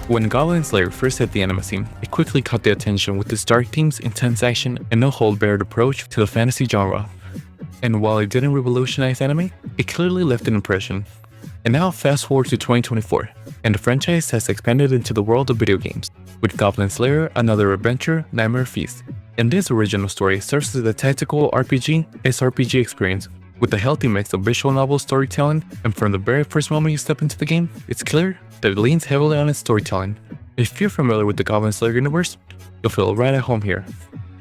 When Goblin Slayer first hit the anime scene, it quickly caught the attention with its dark themes, intense action, and no-hold-barred approach to the fantasy genre. And while it didn't revolutionize anime, it clearly left an impression. And now fast forward to 2024, and the franchise has expanded into the world of video games, with Goblin Slayer Another Adventure Nightmare Feast. And this original story serves as a tactical RPG, SRPG experience, with a healthy mix of visual novel storytelling, and from the very first moment you step into the game, it's clear that it leans heavily on its storytelling. If you're familiar with the Goblin Slayer universe, you'll feel right at home here.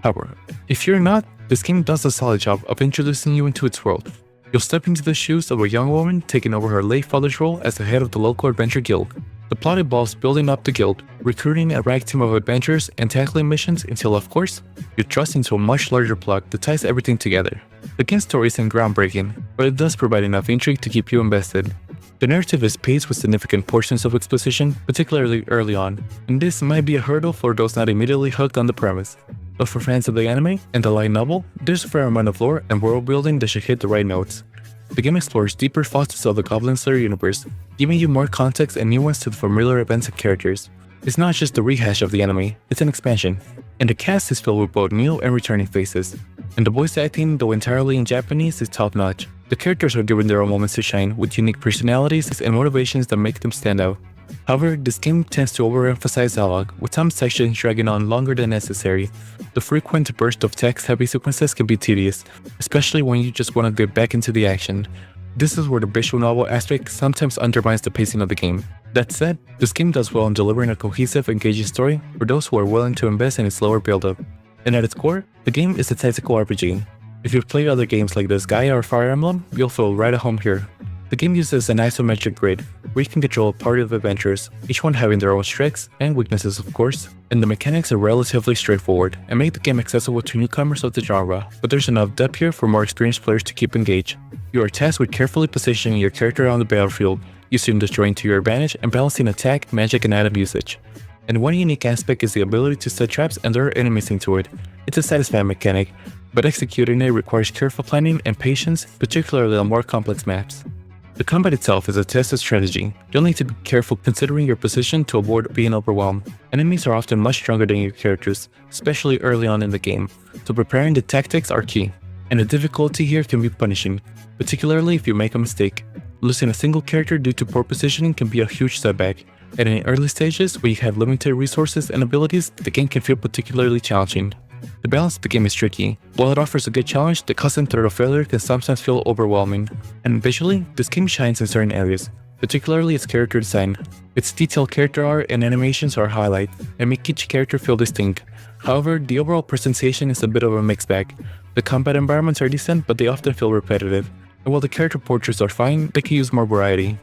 However, if you're not, this game does a solid job of introducing you into its world. You'll step into the shoes of a young woman taking over her late father's role as the head of the local adventure guild. The plot involves building up the guild, recruiting a rag team of adventurers, and tackling missions until, of course, you thrust into a much larger plot that ties everything together. The game's story isn't groundbreaking, but it does provide enough intrigue to keep you invested. The narrative is paced with significant portions of exposition, particularly early on, and this might be a hurdle for those not immediately hooked on the premise. But for fans of the anime and the light novel, there's a fair amount of lore and world building that should hit the right notes. The game explores deeper facets of the Goblin Slayer universe, giving you more context and nuance to the familiar events and characters. It's not just a rehash of the anime, it's an expansion. And the cast is filled with both new and returning faces. And the voice acting, though entirely in Japanese, is top-notch. The characters are given their own moments to shine, with unique personalities and motivations that make them stand out. However, this game tends to overemphasize dialogue, with some sections dragging on longer than necessary. The frequent burst of text-heavy sequences can be tedious, especially when you just want to get back into the action. This is where the visual novel aspect sometimes undermines the pacing of the game. That said, this game does well in delivering a cohesive, engaging story for those who are willing to invest in its slower build-up. And at its core, the game is a tactical RPG. If you've played other games like this Gaia or Fire Emblem, you'll feel right at home here. The game uses an isometric grid, where you can control a party of adventurers, each one having their own strengths and weaknesses of course, and the mechanics are relatively straightforward and make the game accessible to newcomers of the genre, but there's enough depth here for more experienced players to keep engaged. You are tasked with carefully positioning your character on the battlefield, using the terrain to your advantage and balancing attack, magic, and item usage. And one unique aspect is the ability to set traps and lure enemies into it. It's a satisfying mechanic, but executing it requires careful planning and patience, particularly on more complex maps. The combat itself is a test of strategy. You'll need to be careful considering your position to avoid being overwhelmed. Enemies are often much stronger than your characters, especially early on in the game, so preparing the tactics are key. And the difficulty here can be punishing, particularly if you make a mistake. Losing a single character due to poor positioning can be a huge setback, and in early stages where you have limited resources and abilities, the game can feel particularly challenging. The balance of the game is tricky. While it offers a good challenge, the constant threat of failure can sometimes feel overwhelming. And visually, this game shines in certain areas, particularly its character design. Its detailed character art and animations are a highlight, and make each character feel distinct. However, the overall presentation is a bit of a mixed bag. The combat environments are decent, but they often feel repetitive. And while the character portraits are fine, they can use more variety.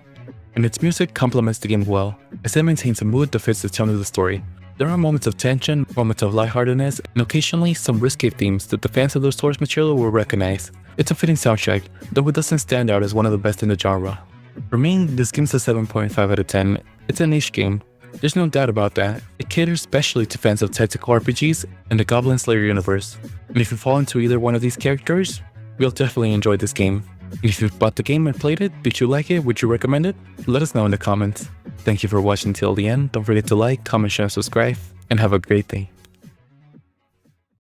And its music complements the game well, as it maintains a mood that fits the tone of the story. There are moments of tension, moments of lightheartedness, and occasionally some risky themes that the fans of the source material will recognize. It's a fitting soundtrack, though it doesn't stand out as one of the best in the genre. For me, this game's a 7.5 out of 10. It's a niche game. There's no doubt about that. It caters especially to fans of tactical RPGs and the Goblin Slayer universe. And if you fall into either one of these characters, you'll definitely enjoy this game. If you've bought the game and played it, did you like it? Would you recommend it? Let us know in the comments. Thank you for watching till the end. Don't forget to like, comment, share, and subscribe, and have a great day.